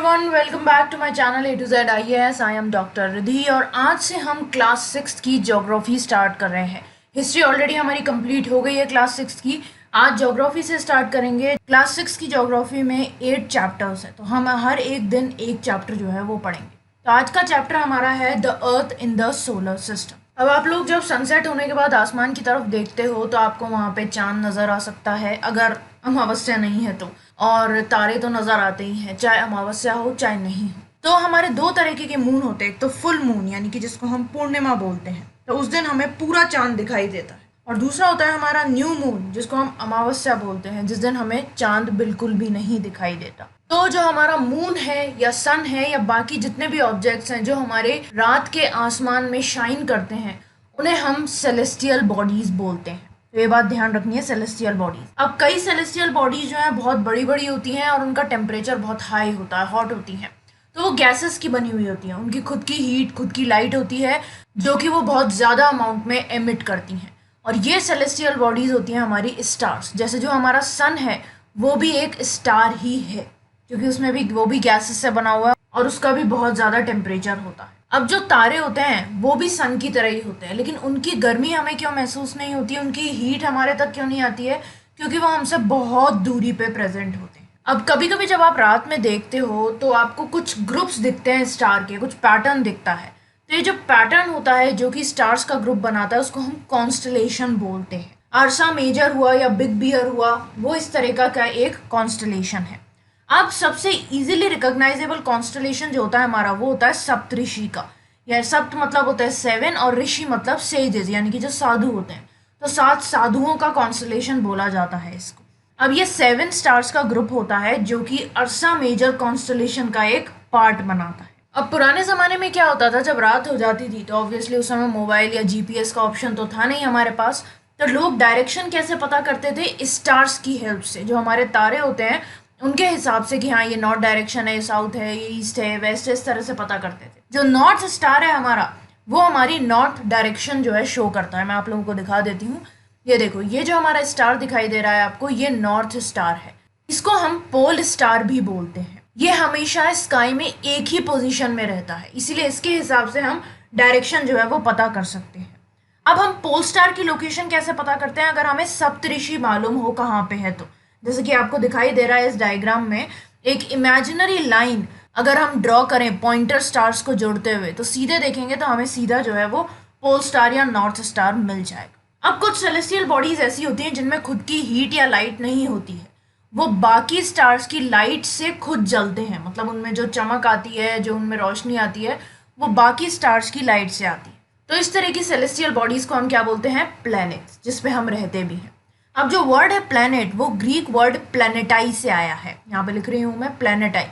Everyone, welcome back to my channel A to Z IAS। I am doctor Ridhi और आज से हम class 6 की ज्योग्राफी स्टार्ट कर रहे हैं। हिस्ट्री ऑलरेडी हमारी कंप्लीट हो गई है क्लास 6 की। आज ज्योग्राफी से स्टार्ट करेंगे। क्लास 6 की ज्योग्राफी में 8 चैप्टर्स है, तो हम हर एक दिन एक चैप्टर जो है वो पढ़ेंगे। तो आज का चैप्टर हमारा है the earth in the solar system. अब आप लोग जब सनसेट होने के बाद आसमान की तरफ देखते हो तो आपको वहाँ पे चांद नज़र आ सकता है, अगर अमावस्या नहीं है तो, और तारे तो नज़र आते ही हैं, चाहे अमावस्या हो चाहे नहीं हो। तो हमारे दो तरीके के मून होते हैं, एक तो फुल मून यानी कि जिसको हम पूर्णिमा बोलते हैं, तो उस दिन हमें पूरा चांद दिखाई देता है, और दूसरा होता है हमारा न्यू मून जिसको हम अमावस्या बोलते हैं, जिस दिन हमें चांद बिल्कुल भी नहीं दिखाई देता। तो जो हमारा मून है या सन है या बाकी जितने भी ऑब्जेक्ट्स हैं जो हमारे रात के आसमान में शाइन करते हैं, उन्हें हम सेलेस्टियल बॉडीज बोलते हैं। तो ये बात ध्यान रखनी है, सेलेस्टियल बॉडीज। अब कई सेलेस्टियल बॉडीज जो है बहुत बड़ी बड़ी होती हैं और उनका टेम्परेचर बहुत हाई होता है, हॉट होती हैं। तो वो गैसेस की बनी हुई होती हैं, उनकी खुद की हीट, खुद की लाइट होती है जो कि वो बहुत ज़्यादा अमाउंट में एमिट करती हैं। और ये सेलेस्टियल बॉडीज होती हैं हमारी स्टार्स। जैसे जो हमारा सन है वो भी एक स्टार ही है, क्योंकि उसमें भी वो भी गैसेस से बना हुआ है और उसका भी बहुत ज़्यादा टेम्परेचर होता है। अब जो तारे होते हैं वो भी सन की तरह ही होते हैं, लेकिन उनकी गर्मी हमें क्यों महसूस नहीं होती है, उनकी हीट हमारे तक क्यों नहीं आती है? क्योंकि वो हमसे बहुत दूरी पे प्रेजेंट होते हैं। अब कभी कभी जब आप रात में देखते हो तो आपको कुछ ग्रुप्स दिखते हैं स्टार के, कुछ पैटर्न दिखता है। तो ये जो पैटर्न होता है जो कि स्टार्स का ग्रुप बनाता है, उसको हम कॉन्स्टलेशन बोलते हैं। अर्सा मेजर हुआ या बिग बियर हुआ, वो इस तरह का एक कॉन्स्टलेशन है। अब सबसे इजीली रिकॉग्नाइजेबल कॉन्स्टलेशन जो होता है हमारा, वो होता है सप्तऋषि का। यह सप्त मतलब होता है 7 और ऋषि मतलब सेजेस यानी कि जो साधु होते हैं। तो 7 साधुओं का कॉन्स्टलेशन बोला जाता है इसको। अब ये 7 स्टार्स का ग्रुप होता है जो कि अर्सा मेजर कॉन्स्टलेशन का एक पार्ट बनाता है। अब पुराने ज़माने में क्या होता था, जब रात हो जाती थी तो ऑब्वियसली उस समय मोबाइल या GPS का ऑप्शन तो था नहीं हमारे पास। तो लोग डायरेक्शन कैसे पता करते थे? स्टार्स की हेल्प से। जो हमारे तारे होते हैं उनके हिसाब से कि हाँ ये नॉर्थ डायरेक्शन है, ये साउथ है, ये ईस्ट है, वेस्ट है, इस तरह से पता करते थे। जो नॉर्थ स्टार है हमारा, वो हमारी नॉर्थ डायरेक्शन जो है शो करता है। मैं आप लोगों को दिखा देती हूँ। ये देखो, ये जो हमारा स्टार दिखाई दे रहा है आपको, ये नॉर्थ स्टार है। इसको हम पोल स्टार भी बोलते हैं। ये हमेशा स्काई में एक ही पोजीशन में रहता है, इसीलिए इसके हिसाब से हम डायरेक्शन जो है वो पता कर सकते हैं। अब हम पोल स्टार की लोकेशन कैसे पता करते हैं? अगर हमें सप्तऋषि मालूम हो कहाँ पे है तो, जैसे कि आपको दिखाई दे रहा है इस डायग्राम में, एक इमेजिनरी लाइन अगर हम ड्रॉ करें पॉइंटर स्टार्स को जोड़ते हुए, तो सीधे देखेंगे तो हमें सीधा जो है वो पोल स्टार या नॉर्थ स्टार मिल जाएगा। अब कुछ सेलेस्टियल बॉडीज ऐसी होती हैं जिनमें खुद की हीट या लाइट नहीं होती है, वो बाकी स्टार्स की लाइट से खुद जलते हैं। मतलब उनमें जो चमक आती है, जो उनमें रोशनी आती है, वो बाकी स्टार्स की लाइट से आती है। तो इस तरह की सेलेस्टियल बॉडीज को हम क्या बोलते हैं? प्लैनेट्स, जिसपे हम रहते भी हैं। अब जो वर्ड है प्लैनेट, वो ग्रीक वर्ड प्लैनेटाई से आया है। यहाँ पे लिख रही हूँ मैं प्लैनेटाई।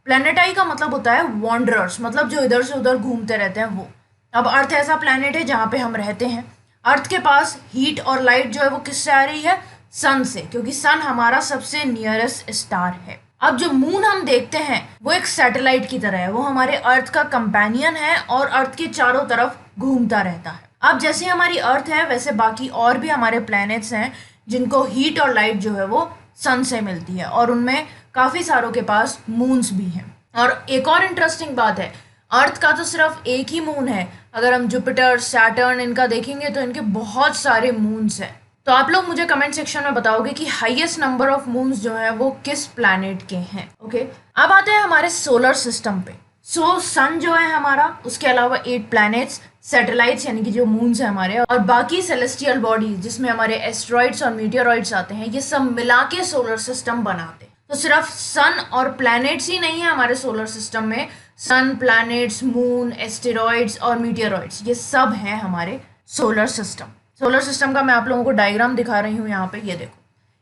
प्लैनेटाई का मतलब होता है वॉन्डरर्स, मतलब जो इधर से उधर घूमते रहते हैं वो। अब अर्थ ऐसा प्लैनेट है जहाँ पे हम रहते हैं। अर्थ के पास हीट और लाइट जो है वो किससे आ रही है? सन से, क्योंकि सन हमारा सबसे नियरेस्ट स्टार है। अब जो मून हम देखते हैं वो एक सैटेलाइट की तरह है, वो हमारे अर्थ का कंपेनियन है और अर्थ के चारों तरफ घूमता रहता है। अब जैसे हमारी अर्थ है वैसे बाकी और भी हमारे प्लैनेट्स हैं जिनको हीट और लाइट जो है वो सन से मिलती है, और उनमें काफ़ी सारों के पास मून्स भी हैं। और एक और इंटरेस्टिंग बात है, अर्थ का तो सिर्फ एक ही मून है। अगर हम जुपिटर, सैटर्न इनका देखेंगे तो इनके बहुत सारे मून्स हैं। तो आप लोग मुझे कमेंट सेक्शन में बताओगे कि हाईएस्ट नंबर ऑफ मून्स जो है वो किस प्लैनेट के हैं। ओके, अब आते हैं हमारे सोलर सिस्टम पे। सन जो है हमारा, उसके अलावा 8 प्लैनेट्स, सैटेलाइट्स यानी कि जो मून्स हैं हमारे, और बाकी सेलेस्टियल बॉडीज जिसमें हमारे एस्ट्रॉइड्स और मीटियोरॉइड्स आते हैं, ये सब मिला के सोलर सिस्टम बनाते हैं। तो सिर्फ सन और प्लैनेट्स ही नहीं है हमारे सोलर सिस्टम में, सन, प्लैनेट्स, मून, एस्टेरॉइड्स और मीटियोरॉइड्स, ये सब हैं हमारे सोलर सिस्टम। सोलर सिस्टम का मैं आप लोगों को डायग्राम दिखा रही हूँ यहाँ पे। ये देखो,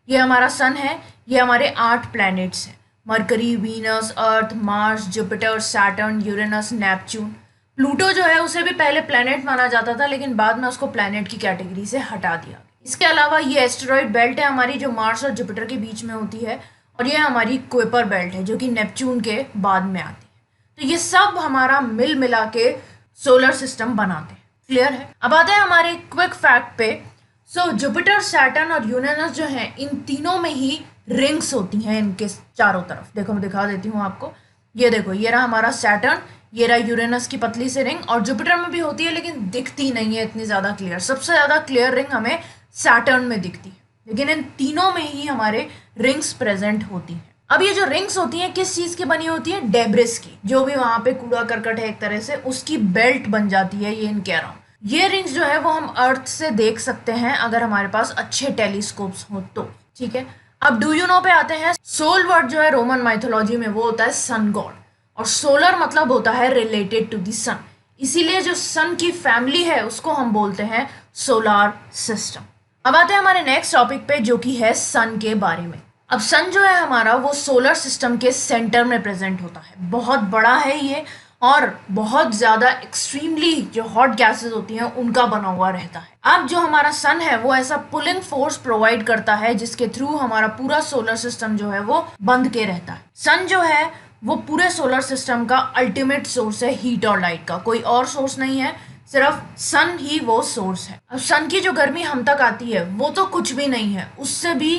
ये हमारा सन है, ये हमारे 8 प्लैनेट्स हैं, Mercury, Venus, Earth, Mars, Jupiter, Saturn, Uranus, Neptune. Pluto जो है उसे भी पहले प्लैनेट माना जाता था, लेकिन बाद में उसको प्लैनेट की कैटेगरी से हटा दिया। इसके अलावा ये एस्टेरॉइड बेल्ट है हमारी, जो मार्स और जुपिटर के बीच में होती है, और ये हमारी कुइपर बेल्ट है जो कि नेपच्यून के बाद में आती है। तो ये सब हमारा मिल मिला के सोलर सिस्टम बनाते हैं। क्लियर है? अब आते हैं हमारे क्विक फैक्ट पे। जुपिटर, सैटर्न और यूरेनस जो हैं, इन तीनों में ही रिंग्स होती हैं इनके चारों तरफ। देखो मैं दिखा देती हूँ आपको। ये देखो, ये रहा हमारा सैटर्न, ये रहा यूरेनस की पतली सी रिंग, और जुपिटर में भी होती है लेकिन दिखती नहीं है इतनी ज़्यादा क्लियर। सबसे ज़्यादा क्लियर रिंग हमें सैटर्न में दिखती है, लेकिन इन तीनों में ही हमारे रिंग्स प्रेजेंट होती हैं। अब ये जो रिंग्स होती हैं किस चीज़ की बनी होती है? डेब्रिस की, जो भी वहाँ पे कूड़ा करकट है एक तरह से, उसकी बेल्ट बन जाती है ये इनके अराउंड। ये रिंग्स जो है वो हम अर्थ से देख सकते हैं अगर हमारे पास अच्छे टेलीस्कोप्स हो तो, ठीक है। अब डू यू नो पे आते हैं। सोल वर्ड जो है रोमन माइथोलॉजी में वो होता है सन गॉड, और सोलर मतलब होता है रिलेटेड टू द सन, इसीलिए जो सन की फैमिली है उसको हम बोलते हैं सोलार सिस्टम। अब आते हैं हमारे नेक्स्ट टॉपिक पे जो कि है सन के बारे में। अब सन जो है हमारा वो सोलर सिस्टम के सेंटर में प्रेजेंट होता है, बहुत बड़ा है ये, और बहुत ज़्यादा एक्सट्रीमली जो हॉट गैसेस होती हैं उनका बना हुआ रहता है। अब जो हमारा सन है वो ऐसा पुलिंग फोर्स प्रोवाइड करता है जिसके थ्रू हमारा पूरा सोलर सिस्टम जो है वो बंद के रहता है। सन जो है वो पूरे सोलर सिस्टम का अल्टीमेट सोर्स है हीट और लाइट का, कोई और सोर्स नहीं है, सिर्फ सन ही वो सोर्स है। अब सन की जो गर्मी हम तक आती है वो तो कुछ भी नहीं है, उससे भी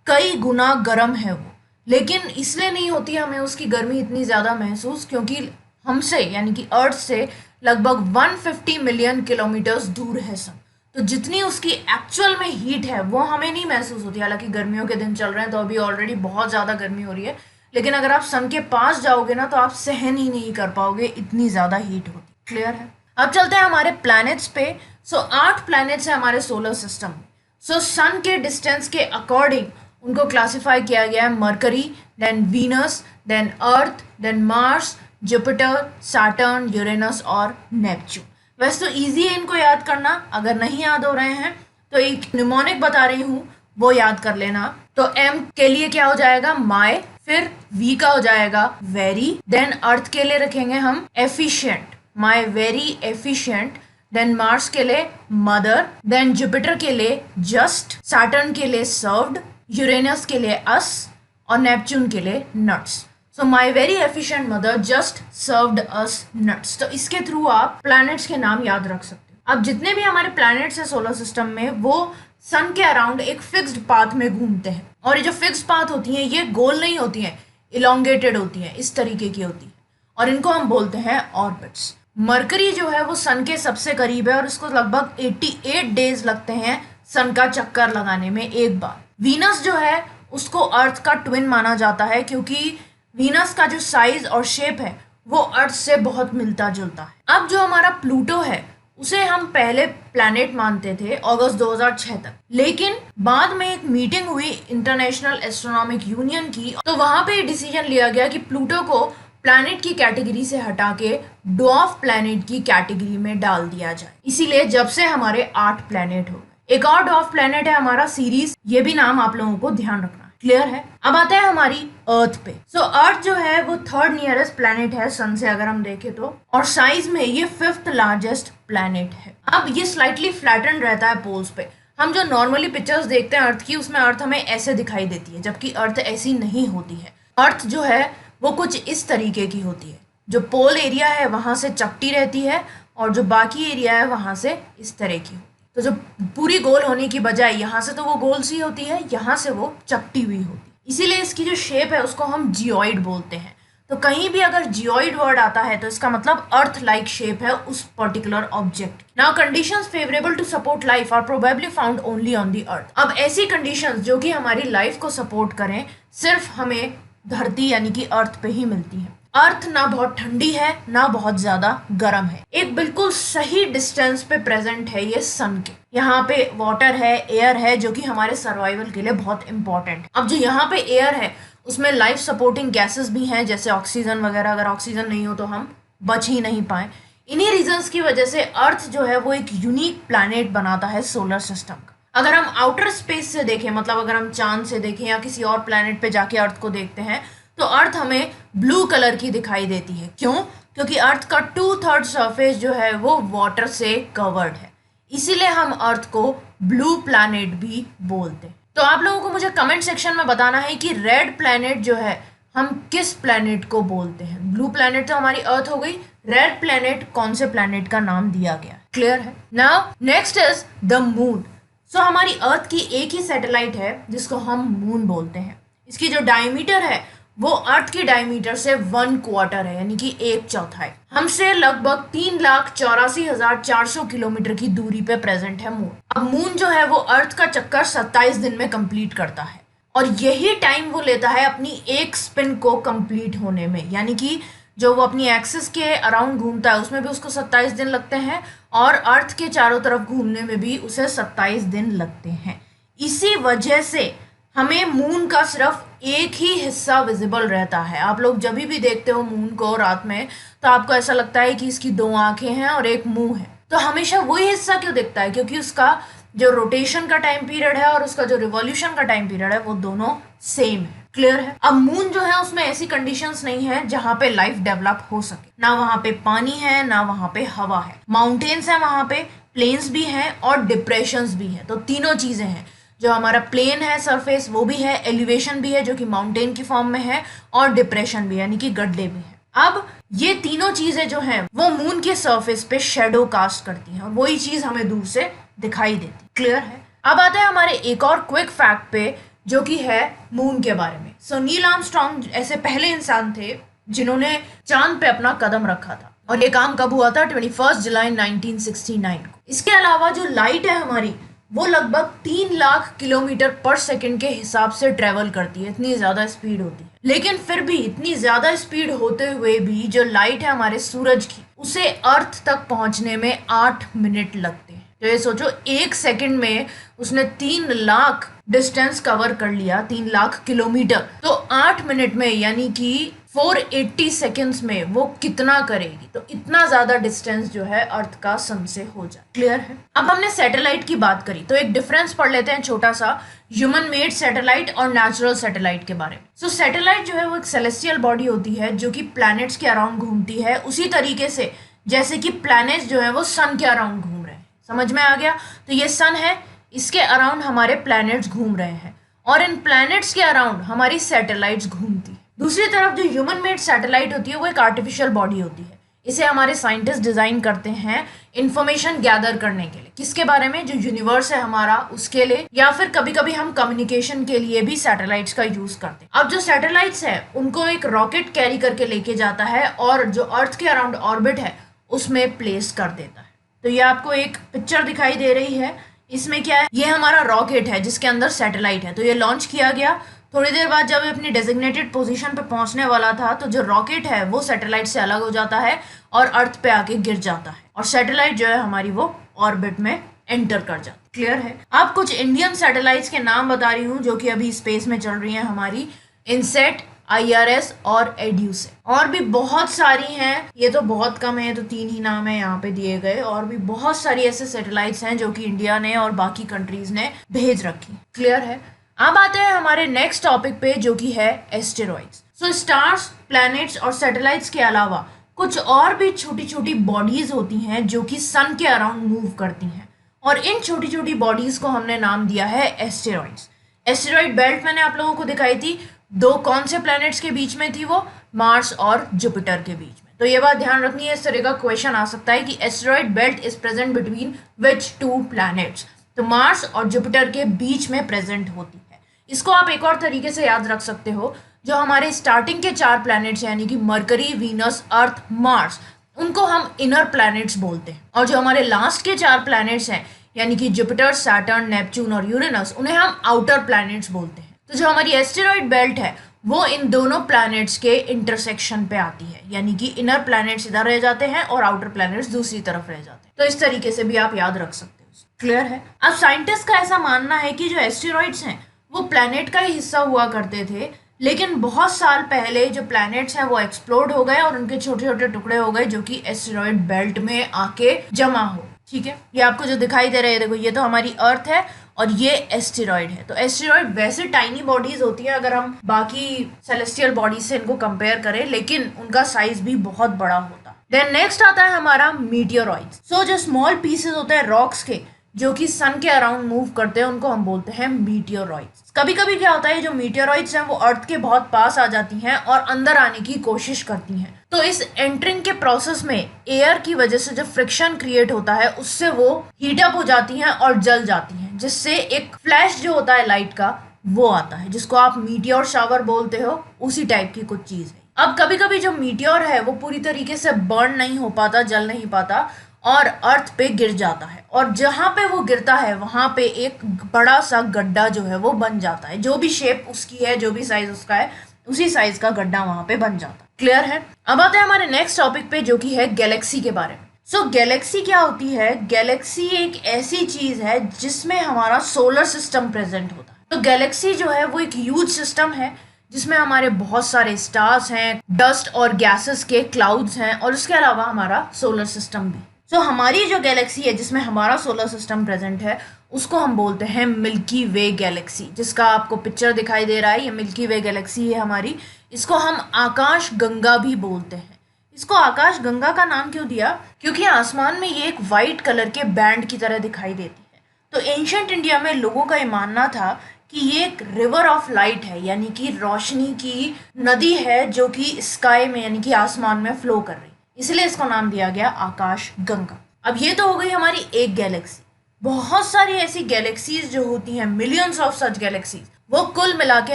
कई गुना गर्म है वो, लेकिन इसलिए नहीं होती हमें उसकी गर्मी इतनी ज़्यादा महसूस क्योंकि हमसे यानी कि अर्थ से लगभग 150 मिलियन किलोमीटर्स दूर है सन। तो जितनी उसकी एक्चुअल में हीट है वो हमें नहीं महसूस होती। हालांकि गर्मियों के दिन चल रहे हैं तो अभी ऑलरेडी बहुत ज़्यादा गर्मी हो रही है, लेकिन अगर आप सन के पास जाओगे ना तो आप सहन ही नहीं कर पाओगे, इतनी ज़्यादा हीट होती। क्लियर है। अब चलते हैं हमारे प्लैनेट्स पे। 8 प्लैनेट्स हैं हमारे सोलर सिस्टम में। सन के डिस्टेंस के अकॉर्डिंग उनको क्लासिफाई किया गया है Mercury, then Venus, then Earth, then Mars, Jupiter, Saturn, Uranus और नेपच्यून। वैसे तो ईजी है इनको याद करना, अगर नहीं याद हो रहे हैं तो एक निमोनिक बता रही हूँ वो याद कर लेना। तो एम के लिए क्या हो जाएगा? माई, फिर वी का हो जाएगा वेरी, देन अर्थ के लिए रखेंगे हम efficient, my very efficient, then Mars के लिए मदर, देन जुपिटर के लिए जस्ट, सैटर्न के लिए सर्व्ड, यूरेनस के लिए अस और नेपच्यून के लिए नट्स। सो माई very efficient mother just served us nuts. तो इसके थ्रू आप प्लैनेट्स के नाम याद रख सकते हो। अब जितने भी हमारे प्लैनेट्स हैं सोलर सिस्टम में वो सन के अराउंड एक फिक्स्ड पाथ में घूमते हैं, और ये जो फिक्स्ड पाथ होती हैं ये गोल नहीं होती हैं, इलोंगेटेड होती हैं, इस तरीके की होती है, और इनको हम बोलते हैं ऑर्बिट्स। मरकरी जो है वो सन के सबसे करीब है और इसको लगभग 88 डेज लगते हैं सन का चक्कर लगाने में एक बार। वीनस जो है उसको अर्थ का ट्विन माना जाता है क्योंकि वीनस का जो साइज और शेप है वो अर्थ से बहुत मिलता जुलता है। अब जो हमारा प्लूटो है उसे हम पहले प्लैनेट मानते थे अगस्त 2006 तक, लेकिन बाद में एक मीटिंग हुई इंटरनेशनल एस्ट्रोनॉमिक यूनियन की, तो वहां पे डिसीजन लिया गया कि प्लूटो को प्लैनेट की कैटेगरी से हटा के ड्वार्फ प्लैनेट की कैटेगरी में डाल दिया जाए। इसीलिए जब से हमारे 8 प्लैनेट हो गए। एक और ड्वार्फ प्लैनेट है हमारा सीरीज, ये भी नाम आप लोगों को ध्यान रखना। क्लियर है। अब आता है हमारी अर्थ पे। अर्थ जो है वो 3rd नियरेस्ट प्लैनेट है सन से अगर हम देखें तो, और साइज में ये 5th लार्जेस्ट प्लैनेट है। अब ये स्लाइटली फ्लैटेंड रहता है पोल्स पे। हम जो नॉर्मली पिक्चर्स देखते हैं अर्थ की उसमें अर्थ हमें ऐसे दिखाई देती है, जबकि अर्थ ऐसी नहीं होती है। अर्थ जो है वो कुछ इस तरीके की होती है, जो पोल एरिया है वहां से चपटी रहती है और जो बाकी एरिया है वहां से इस तरह की। तो जो पूरी गोल होने की बजाय यहाँ से तो वो गोल सी होती है, यहाँ से वो चपटी हुई होती है, इसीलिए इसकी जो शेप है उसको हम जियोइड बोलते हैं। तो कहीं भी अगर जियोइड वर्ड आता है तो इसका मतलब अर्थ लाइक शेप है उस particular object. Now conditions favourable to support life are probably found only on the earth. अब ऐसी कंडीशंस जो कि हमारी लाइफ को सपोर्ट करें सिर्फ हमें धरती यानी कि अर्थ पे ही मिलती है। अर्थ ना बहुत ठंडी है ना बहुत ज्यादा गर्म है, एक बिल्कुल सही डिस्टेंस पे प्रेजेंट है ये सन के। यहाँ पे वाटर है, एयर है, जो कि हमारे सर्वाइवल के लिए बहुत इंपॉर्टेंट है। अब जो यहाँ पे एयर है उसमें लाइफ सपोर्टिंग गैसेस भी हैं जैसे ऑक्सीजन वगैरह। अगर ऑक्सीजन नहीं हो तो हम बच ही नहीं पाए। इन्हीं रीजंस की वजह से अर्थ जो है वो एक यूनिक प्लैनेट बनाता है सोलर सिस्टम का। अगर हम आउटर स्पेस से देखें, मतलब अगर हम चांद से देखें या किसी और प्लैनेट पे जाके अर्थ को देखते हैं तो अर्थ हमें ब्लू कलर की दिखाई देती है। क्यों? क्योंकि अर्थ का 2/3 सरफेस जो है वो वाटर से कवर्ड है, इसीलिए हम अर्थ को ब्लू प्लैनेट भी बोलते हैं। तो आप लोगों को मुझे कमेंट सेक्शन में बताना है कि रेड प्लैनेट जो है हम किस प्लैनेट को बोलते हैं। ब्लू प्लैनेट तो हमारी अर्थ हो गई, रेड प्लैनेट कौन से प्लैनेट का नाम दिया गया। क्लियर है। Now next is the moon. हमारी अर्थ की एक ही सैटेलाइट है जिसको हम मून बोलते हैं। इसकी जो डायमीटर है वो अर्थ की डायमीटर से 1/4 है, यानी कि 1/4। हमसे लगभग 3,84,400 किलोमीटर की दूरी पे प्रेजेंट है मून। अब मून जो है वो अर्थ का चक्कर 27 दिन में कंप्लीट करता है, और यही टाइम वो लेता है अपनी एक स्पिन को कंप्लीट होने में, यानी कि जो वो अपनी एक्सिस के अराउंड घूमता है उसमें भी उसको 27 दिन लगते हैं, और अर्थ के चारों तरफ घूमने में भी उसे 27 दिन लगते हैं। इसी वजह से हमें मून का सिर्फ एक ही हिस्सा विजिबल रहता है। आप लोग जब भी देखते हो मून को रात में, तो आपको ऐसा लगता है कि इसकी 2 आंखें हैं और एक मुंह है। तो हमेशा वही हिस्सा क्यों दिखता है? क्योंकि उसका जो रोटेशन का टाइम पीरियड है और उसका जो रिवॉल्यूशन का टाइम पीरियड है वो दोनों सेम है। क्लियर है? अब मून जो है उसमें ऐसी कंडीशंस नहीं है जहां पे लाइफ डेवलप हो सके। ना वहां पे पानी है, ना वहां पे हवा है। माउंटेन्स है वहां पे, प्लेन्स भी हैं और डिप्रेशंस भी हैं। तो तीनों चीजें हैं। जो हमारा प्लेन है सरफेस वो भी है, एलिवेशन भी है जो कि माउंटेन की फॉर्म में है, और डिप्रेशन भी यानी कि गड्ढे भी है। अब ये तीनों चीजें जो हैं वो मून के सरफेस पे शेडो कास्ट करती हैं, और वही चीज हमें दूर से दिखाई देती। क्लियर है? अब आते हैं हमारे एक और क्विक फैक्ट पे जो कि है मून के बारे में। सो नील आर्मस्ट्रॉन्ग ऐसे पहले इंसान थे जिन्होंने चांद पे अपना कदम रखा था, और ये काम कब हुआ था? 21 जुलाई 1969 को। इसके अलावा जो लाइट है हमारी वो लगभग 3 लाख किलोमीटर पर सेकंड के हिसाब से ट्रेवल करती है, इतनी ज्यादा स्पीड होती है। लेकिन फिर भी इतनी ज्यादा स्पीड होते हुए भी जो लाइट है हमारे सूरज की, उसे अर्थ तक पहुंचने में 8 मिनट लगते हैं। तो ये सोचो, 1 सेकंड में उसने 3 लाख डिस्टेंस कवर कर लिया, 3 लाख किलोमीटर। तो 8 मिनट में यानी कि 480 सेकेंड्स में वो कितना करेगी? तो इतना ज्यादा डिस्टेंस जो है अर्थ का सन से हो जाए। क्लियर है? अब हमने सैटेलाइट की बात करी, तो एक डिफरेंस पढ़ लेते हैं छोटा सा, ह्यूमन मेड सैटेलाइट और नेचुरल सैटेलाइट के बारे में। सो सैटेलाइट जो है वो एक सेलेस्टियल बॉडी होती है जो कि प्लैनेट्स के अराउंड घूमती है, उसी तरीके से जैसे कि प्लैनेट्स जो है वो सन के अराउंड घूम रहे हैं। समझ में आ गया? तो ये सन है, इसके अराउंड हमारे प्लैनेट्स घूम रहे हैं, और इन प्लैनेट्स के अराउंड हमारी सैटेलाइट्स घूमती है। दूसरी तरफ जो ह्यूमन मेड सैटेलाइट होती है वो एक आर्टिफिशियल बॉडी होती है। इसे हमारे साइंटिस्ट डिजाइन करते हैं इंफॉर्मेशन गैदर करने के लिए। किसके बारे में? जो यूनिवर्स है हमारा उसके लिए, या फिर कभी कभी हम कम्युनिकेशन के लिए भी सैटेलाइट्स का यूज करते हैं। अब जो सैटेलाइट्स है उनको एक रॉकेट कैरी करके लेके जाता है और जो अर्थ के अराउंड ऑर्बिट है उसमें प्लेस कर देता है। तो ये आपको एक पिक्चर दिखाई दे रही है, इसमें क्या है? ये हमारा रॉकेट है जिसके अंदर सैटेलाइट है। तो ये लॉन्च किया गया, थोड़ी देर बाद जब अपनी डेजिग्नेटेड पोजीशन पे पहुंचने वाला था तो जो रॉकेट है वो सैटेलाइट से अलग हो जाता है और अर्थ पे आके गिर जाता है, और सैटेलाइट जो है हमारी वो ऑर्बिट में एंटर कर जाती है। क्लियर है? अब कुछ इंडियन सैटेलाइट्स के नाम बता रही हूँ जो कि अभी स्पेस में चल रही हैं हमारी, इनसेट, IRS और एड्यूसेट। और भी बहुत सारी हैं, ये तो बहुत कम है, तो 3 ही नाम है यहाँ पे दिए गए। और भी बहुत सारी ऐसे सैटेलाइट्स हैं जो कि इंडिया ने और बाकी कंट्रीज ने भेज रखी। क्लियर है? अब आते हैं हमारे नेक्स्ट टॉपिक पे जो कि है एस्टेरॉइड्स। सो स्टार्स, प्लैनेट्स और सैटेलाइट्स के अलावा कुछ और भी छोटी छोटी बॉडीज होती हैं जो कि सन के अराउंड मूव करती हैं, और इन छोटी छोटी बॉडीज को हमने नाम दिया है एस्टेरॉइड्स। एस्टेरॉइड बेल्ट मैंने आप लोगों को दिखाई थी, 2 कौन से प्लैनेट्स के बीच में थी? वो मार्स और जुपिटर के बीच में। तो ये बात ध्यान रखनी है, इस तरह का क्वेश्चन आ सकता है कि asteroid belt is present between which 2 planets? तो मार्स और जुपिटर के बीच में प्रेजेंट होती है। इसको आप एक और तरीके से याद रख सकते हो, जो हमारे स्टार्टिंग के 4 प्लैनेट्स यानी कि मरकरी, वीनस, अर्थ, मार्स, उनको हम इनर प्लैनेट्स बोलते हैं, और जो हमारे लास्ट के 4 प्लैनेट्स हैं यानी कि जुपिटर, सैटर्न, नेपच्यून और यूरेनस, उन्हें हम आउटर प्लैनेट्स बोलते हैं। तो जो हमारी एस्टेरॉइड बेल्ट है वो इन दोनों प्लैनेट्स के इंटरसेक्शन पे आती है, यानी कि इनर प्लैनेट्स इधर रह जाते हैं और आउटर प्लैनेट्स दूसरी तरफ रह जाते हैं। तो इस तरीके से भी आप याद रख सकते हो। क्लियर है? अब साइंटिस्ट का ऐसा मानना है कि जो एस्टेरॉइड्स हैं वो प्लैनेट का ही हिस्सा हुआ करते थे, लेकिन बहुत साल पहले जो प्लैनेट्स हैं वो एक्सप्लोड हो गए और उनके छोटे छोटे टुकड़े हो गए जो कि एस्टेरॉइड बेल्ट में आके जमा हो। ठीक है? ये आपको जो दिखाई दे रहे हैं, देखो ये तो हमारी अर्थ है और ये एस्टेरॉइड है। तो एस्टेरॉइड वैसे टाइनी बॉडीज होती है अगर हम बाकी सेलेस्टियल बॉडीज से इनको कंपेयर करें, लेकिन उनका साइज भी बहुत बड़ा होता है। देन नेक्स्ट आता है हमारा मीटियोरॉइड्स। सो जो स्मॉल पीसेस होते हैं रॉक्स के जो कि सन के अराउंड मूव करते हैं उनको हम बोलते हैं मीटियोरॉइड्स। कभी कभी क्या होता है, जो मीटियोरॉइड्स हैं वो अर्थ के बहुत पास आ जाती हैं और अंदर आने की कोशिश करती हैं। तो इस एंटरिंग के प्रोसेस में एयर की वजह से जो फ्रिक्शन क्रिएट होता है उससे वो हीट अप हो जाती हैं और जल जाती हैं, जिससे एक फ्लैश जो होता है लाइट का वो आता है, जिसको आप मीटियोर शावर बोलते हो, उसी टाइप की कुछ चीज़ है। अब कभी कभी जो मीटियोर है वो पूरी तरीके से बर्न नहीं हो पाता, जल नहीं पाता और अर्थ पे गिर जाता है, और जहाँ पे वो गिरता है वहाँ पे एक बड़ा सा गड्ढा जो है वो बन जाता है। जो भी शेप उसकी है, जो भी साइज उसका है, उसी साइज का गड्ढा वहाँ पे बन जाता है। क्लियर है? अब आते हैं हमारे नेक्स्ट टॉपिक पे, जो कि है गैलेक्सी के बारे में। सो गैलेक्सी क्या होती है? गैलेक्सी एक ऐसी चीज है जिसमें हमारा सोलर सिस्टम प्रेजेंट होता है। तो गैलेक्सी जो है वो एक ह्यूज सिस्टम है जिसमें हमारे बहुत सारे स्टार्स हैं, डस्ट और गैसेस के क्लाउड्स हैं, और उसके अलावा हमारा सोलर सिस्टम भी। सो हमारी जो गैलेक्सी है जिसमें हमारा सोलर सिस्टम प्रेजेंट है, उसको हम बोलते हैं मिल्की वे गैलेक्सी, जिसका आपको पिक्चर दिखाई दे रहा है। ये मिल्की वे गैलेक्सी है हमारी। इसको हम आकाश गंगा भी बोलते हैं। इसको आकाश गंगा का नाम क्यों दिया? क्योंकि आसमान में ये एक वाइट कलर के बैंड की तरह दिखाई देती है। तो एंशंट इंडिया में लोगों का ये मानना था कि ये एक रिवर ऑफ लाइट है, यानी कि रोशनी की नदी है जो कि स्काई में यानी कि आसमान में फ्लो कर रही, इसलिए इसको नाम दिया गया आकाश गंगा। अब ये तो हो गई हमारी एक गैलेक्सी। बहुत सारी ऐसी गैलेक्सीज जो होती हैं, मिलियंस ऑफ सच गैलेक्सीज, वो कुल मिला के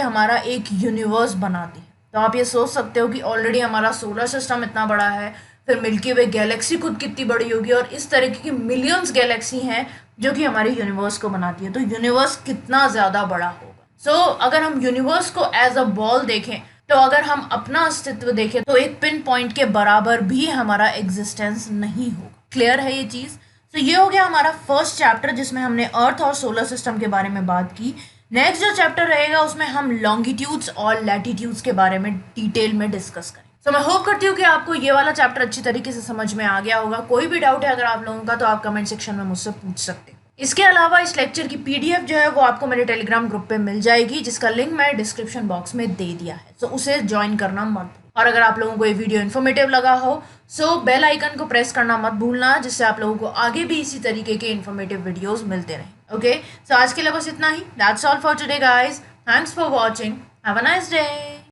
हमारा एक यूनिवर्स बनाती है। तो आप ये सोच सकते हो कि ऑलरेडी हमारा सोलर सिस्टम इतना बड़ा है, फिर मिल्की वे गैलेक्सी खुद कितनी बड़ी होगी, और इस तरीके की मिलियंस गैलेक्सी हैं जो कि हमारे यूनिवर्स को बनाती है। तो यूनिवर्स कितना ज़्यादा बड़ा होगा। सो अगर हम यूनिवर्स को एज अ बॉल देखें, तो अगर हम अपना अस्तित्व देखें, तो एक पिन पॉइंट के बराबर भी हमारा एग्जिस्टेंस नहीं होगा। क्लियर है ये चीज़? तो ये हो गया हमारा फर्स्ट चैप्टर जिसमें हमने अर्थ और सोलर सिस्टम के बारे में बात की। नेक्स्ट जो चैप्टर रहेगा उसमें हम लॉन्गिट्यूड्स और लैटिट्यूड्स के बारे में डिटेल में डिस्कस करें। तो मैं होप करती हूँ कि आपको ये वाला चैप्टर अच्छी तरीके से समझ में आ गया होगा। कोई भी डाउट है अगर आप लोगों का, तो आप कमेंट सेक्शन में मुझसे पूछ सकते हैं। इसके अलावा इस लेक्चर की पीडीएफ जो है वो आपको मेरे टेलीग्राम ग्रुप पे मिल जाएगी, जिसका लिंक मैं डिस्क्रिप्शन बॉक्स में दे दिया है। तो उसे ज्वाइन करना मत भूलना। और अगर आप लोगों को ये वीडियो इन्फॉर्मेटिव लगा हो, सो बेल आइकन को प्रेस करना मत भूलना, जिससे आप लोगों को आगे भी इसी तरीके के इन्फॉर्मेटिव वीडियोस मिलते रहें। ओके, सो आज के लिए बस इतना ही। That's all for today guys. Thanks for watching. Have a nice day.